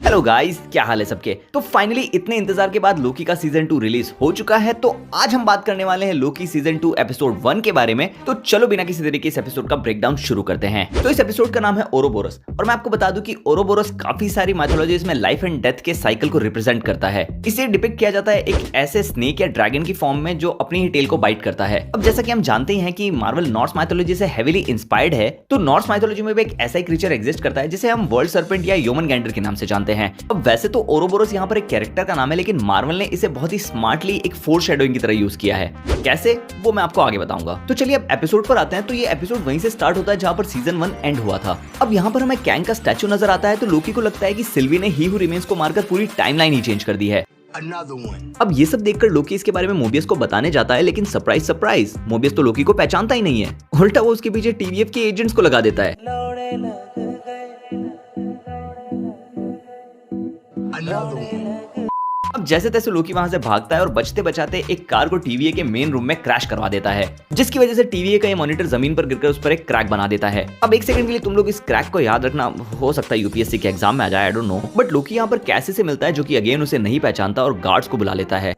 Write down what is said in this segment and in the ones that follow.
Hello guys, क्या हाल है सबके। तो फाइनली इतने इंतजार के बाद लोकी का सीजन 2 रिलीज हो चुका है। तो आज हम बात करने वाले हैं लोकी सीजन 2 एपिसोड 1 के बारे में। तो चलो बिना किसी देरी के इस एपिसोड का ब्रेकडाउन शुरू करते हैं। तो इस एपिसोड का नाम है ओरोबोरस और मैं आपको बता दूं कि ओरोबोरस काफी सारी माइथोलॉजीज में लाइफ एंड डेथ के साइकिल को रिप्रेजेंट करता है। इसे डिपिक्ट किया जाता है एक ऐसे स्नेक या ड्रैगन की फॉर्म में जो अपनी ही टेल को बाइट करता है। अब जैसा कि हम जानते हैं कि मार्वल नॉर्स माइथोलॉजी से हेवीली इंस्पायर्ड है, तो नॉर्स माइथोलॉजी में भी एक ऐसा ही क्रीचर एग्जिस्ट करता है जिसे हम वर्ल्ड सर्पेंट या ह्यूमन गैंडर के नाम से जानते हैं। अब वैसे तो ओरोबोरस यहाँ पर एक कैरेक्टर का नाम है, लेकिन मार्वल ने इसे बहुत ही स्मार्टली एक फोरशैडोइंग की तरह यूज किया है। कैसे, वो मैं आपको आगे बताऊंगा। तो चलिए अब एपिसोड पर आते हैं। तो ये एपिसोड वहीं से स्टार्ट होता है जहां पर सीजन 1 एंड हुआ था। अब यहाँ पर हमें कैंग का स्टैचू नजर आता है, तो लोकी को लगता है कि सिल्वी ने ही हू रिमेन्स को मारकर पूरी टाइमलाइन ही चेंज कर दी है। अब ये सब देखकर लोकी इसके बारे में मोबियस को बताने जाता है, लेकिन सरप्राइज सरप्राइज, मोबियस तो लोकी को पहचानता ही नहीं है। उल्टा वो उसके पीछे टीवीएफ के एजेंट्स को लगा देता है। अब जैसे तैसे लोकी वहां से भागता है और बचते बचाते एक कार को टीवीए के मेन रूम में क्रैश करवा देता है, जिसकी वजह से टीवीए का ये मॉनिटर जमीन पर गिरकर उस पर एक क्रैक बना देता है। अब एक सेकंड के लिए तुम लोग इस क्रैक को याद रखना, हो सकता है यूपीएससी के एग्जाम में आ जाए, आई डोंट नो। बट लोकी यहाँ पर कैसे से मिलता है जो कि अगेन उसे नहीं पहचानता और गार्ड्स को बुला लेता है।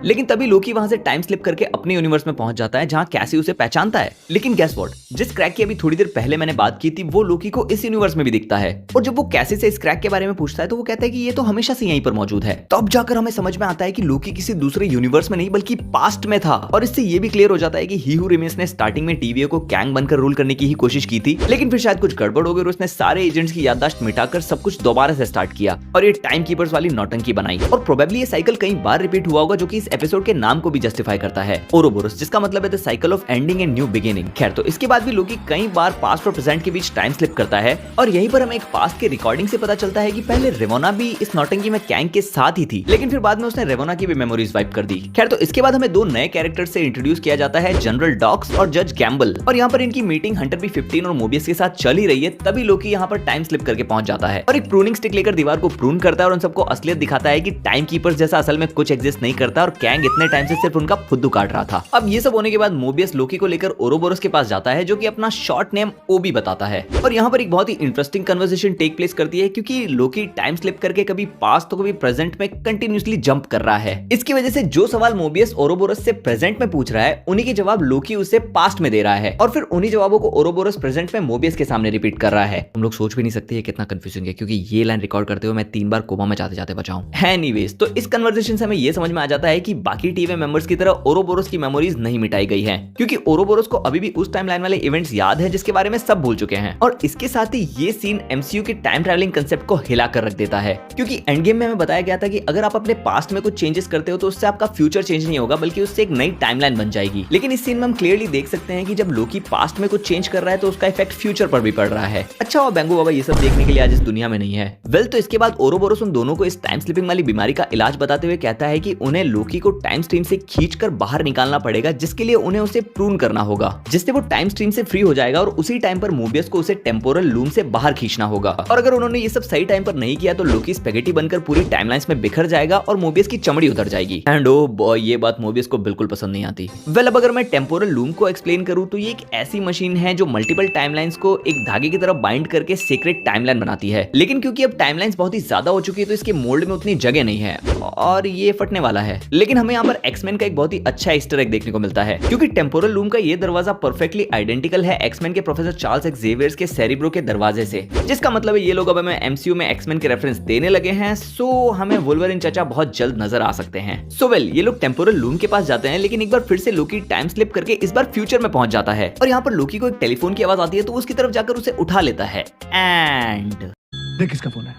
लेकिन तभी लोकी वहां से टाइम स्लिप करके अपने यूनिवर्स में पहुंच जाता है जहां कैसी उसे पहचानता है। लेकिन गेस व्हाट, जिस क्रैक की अभी थोड़ी देर पहले मैंने बात की थी वो लोकी को इस यूनिवर्स में भी दिखता है। और जब वो कैसी से इस क्रैक के बारे में पूछता है तो वो कहता है कि ये तो हमेशा से यहीं पर मौजूद है। तो अब जाकर हमें समझ में आता है कि लोकी किसी दूसरे यूनिवर्स में नहीं बल्कि पास्ट में था। और इससे ये भी क्लियर हो जाता है कि ही हू रिमेन्स ने स्टार्टिंग में टीवीए को कैंग बनकर रूल करने की ही कोशिश की थी, लेकिन फिर शायद कुछ गड़बड़ हो गई और उसने सारे एजेंट्स की याददाश्त मिटाकर सब कुछ दोबारा से स्टार्ट किया और ये टाइम कीपर्स वाली नौटंकी बनाई। और प्रोबेबली ये साइकिल कई बार रिपीट हुआ होगा, जो कि इस एपिसोड के नाम को भी जस्टिफाई करता है, ओरोबोरस, जिसका मतलब है the cycle of ending and new beginning. खैर, तो इसके बाद भी लोकी कई बार पास्ट और प्रेजेंट के बीच टाइम स्लिप करता है और यहीं पर हमें एक पास्ट के रिकॉर्डिंग से पता चलता है कि पहले रेवोना भी इस नौटंकी में कैंग के साथ ही थी, लेकिन फिर बाद में उसने रेवोना की भी मेमोरीज वाइप कर दी। खैर, तो इसके बाद हमें दो नए कैरेक्टर से इंट्रोड्यूस किया जाता है, जनरल डॉक्स और जज गैम्बल। और यहाँ पर इनकी मीटिंग हंटर बी 15 और मोबियस के साथ चल ही रही है, तभी लोकी यहाँ पर टाइम स्लिप करके पहुंच जाता है और एक प्रूनिंग स्टिक लेकर दीवार को प्रून करता है और उन सबको असलियत दिखाता है कि टाइम कीपर्स जैसा असल में कुछ एग्जिस्ट नहीं करता और कैंग इतने टाइम से सिर्फ उनका फुद्दू काट रहा था। अब ये सब होने के बाद मोबियस लोकी को लेकर ओरोबोरस के पास जाता है, जो कि अपना शॉर्ट नेम ओबी बताता है। और यहाँ पर एक बहुत ही इंटरेस्टिंग कन्वर्सेशन टेक प्लेस करती है, क्योंकि लोकी टाइम स्लिप करके कभी पास्ट तो कभी प्रेजेंट में कंटिन्यूअसली जंप कर रहा है। इसकी वजह से जो सवाल मोबियस ओरोबोरस से प्रेजेंट में पूछ रहा है, उन्हीं के जवाब लोकी उसे पास्ट में दे रहा है और फिर उन्हीं जवाबों को ओरोबोरस प्रेजेंट में मोबियस के सामने रिपीट कर रहा है। तुम लोग सोच भी नहीं सकते ये कितना कंफ्यूजिंग है, क्योंकि ये लाइन रिकॉर्ड करते हुए मैं 3 बार कोमा में जाते जाते बचाऊं। एनीवेज, तो इस कन्वर्सेशन से हमें ये समझ में आ जाता है कि बाकी टीवी मेंबर्स की तरह ओरोबोरस की मेमोरीज नहीं मिटाई गई है, क्योंकि ओरोबोरस को अभी भी उस टाइमलाइन वाले इवेंट्स याद है जिसके बारे में सब भूल चुके हैं। और इसके साथ ही ये सीन एमसीयू के टाइम ट्रैवलिंग कांसेप्ट को हिला कर रख देता है, क्योंकि एंड गेम में हमें बताया गया था कि अगर आप अपने पास्ट में कुछ चेंजेस करते हो तो उससे आपका फ्यूचर चेंज नहीं होगा, बल्कि उससे एक नई टाइमलाइन बन जाएगी। लेकिन इस सीन में हम क्लियरली देख सकते हैं कि जब लोकी पास्ट में कुछ चेंज कर रहा है तो उसका इफेक्ट फ्यूचर पर भी पड़ रहा है। अच्छा, और बेंगो बाबा ये सब देखने के लिए आज इस दुनिया में नहीं है। वेल, तो इसके बाद ओरोबोरस उन दोनों को इस टाइम स्लिपिंग वाली बीमारी का इलाज बताते हुए कहता है कि उन्हें लोकी को टाइम स्ट्रीम से खींचकर बाहर निकालना पड़ेगा, जिसके लिए उन्हें उसे प्रून करना होगा, जिससे वो टाइम स्ट्रीम से फ्री हो जाएगा और उसी टाइम पर मोबियस को उसे टेम्पोरल लूम से बाहर खींचना होगा। और अगर उन्होंने ये सब सही टाइम पर नहीं किया तो लोकी स्पेगेटी बनकर पूरी टाइमलाइंस में बिखर जाएगा और मोबियस की चमड़ी उतर जाएगी। एंड ओ बॉय, ये बात मोबियस को बिल्कुल पसंद नहीं आती। वेल, अब अगर मैं टेम्पोरल लूम को एक्सप्लेन करूं तो ये एक ऐसी मशीन है जो मल्टीपल टाइमलाइंस को एक धागे की तरह बाइंड करके सीक्रेट टाइमलाइन बनाती है। लेकिन क्योंकि अब टाइमलाइंस बहुत ही ज्यादा हो चुकी है तो इसके मोल्ड में उतनी जगह नहीं है और ये फटने वाला है। लेकिन हमें यहाँ पर एक्समैन का एक बहुत ही अच्छा ईस्टर एग देखने को मिलता है, क्योंकि टेम्पोरल लूम का ये दरवाजा परफेक्टली आइडेंटिकल है एक्समैन के प्रोफेसर चार्ल्स एक्सेवियर्स के सेरिब्रो के दरवाजे से, जिसका मतलब है ये लोग अब हमें एमसीयू में एक्समैन के रेफरेंस देने लगे हैं। सो हमें वुल्वरिन चाचा बहुत जल्द नजर आ सकते हैं। सो वेल, ये लोग टेम्पोरल लूम के पास जाते हैं, लेकिन एक बार फिर से लोकी टाइम स्लिप करके इस बार फ्यूचर में पहुंच जाता है और यहाँ पर लोकी को एक टेलीफोन की आवाज आती है, तो उसकी तरफ जाकर उसे उठा लेता है। एंड देख किसका फोन है।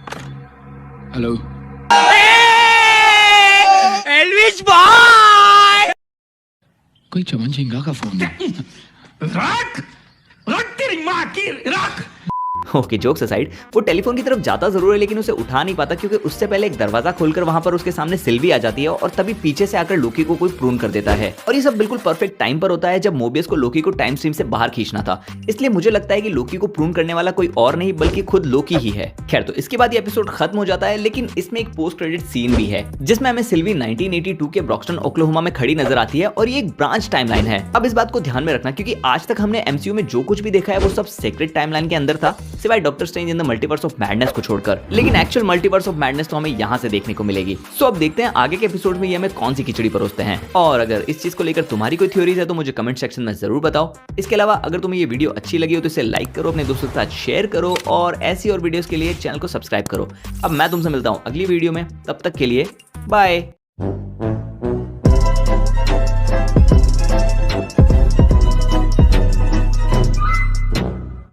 हेलो एल्विस भाई, कोई चमन झिंगा का फोन है। रख रख तेरी माँ की रख। ओके, जोक्स असाइड, वो टेलीफोन की तरफ जाता जरूर है लेकिन उसे उठा नहीं पाता, क्योंकि उससे पहले एक दरवाजा खोलकर वहां पर उसके सामने सिल्वी आ जाती है और तभी पीछे से आकर लोकी को कोई प्रून कर देता है। और ये सब बिल्कुल परफेक्ट टाइम पर होता है जब मोबियस को लोकी को टाइम स्ट्रीम से बाहर खींचना था। इसलिए मुझे लगता है कि लोकी को प्रून करने वाला कोई और नहीं बल्कि खुद लोकी ही है। खैर, तो इसके बाद ये एपिसोड खत्म हो जाता है, लेकिन इसमें एक पोस्ट क्रेडिट सीन भी है जिसमें हमें सिल्वी 1982 के ब्रॉक्सटन ओक्लाहोमा में खड़ी नजर आती है और ये एक ब्रांच टाइमलाइन है। अब इस बात को ध्यान में रखना, क्योंकि आज तक हमने एमसीयू में जो कुछ भी देखा है वो सब सीक्रेट टाइमलाइन के अंदर था, सिवाय doctor strange in the multiverse of madness को छोड़कर। लेकिन एक्चुअल मल्टीवर्स ऑफ मैडनेस तो हमें यहाँ से देखने को मिलेगी। सो अब देखते हैं आगे के एपिसोड में ये हमें कौन सी खिचड़ी परोसते हैं। और अगर इस चीज को लेकर तुम्हारी कोई थ्योरीज है तो मुझे कमेंट सेक्शन में जरूर बताओ। इसके अलावा अगर तुम्हें ये वीडियो अच्छी लगी हो तो इसे लाइक करो, अपने दोस्तों के साथ शेयर करो और ऐसी और वीडियोस के लिए चैनल को सब्सक्राइब करो। अब मैं तुमसे मिलता हूँ अगली वीडियो में, तब तक के लिए बाय।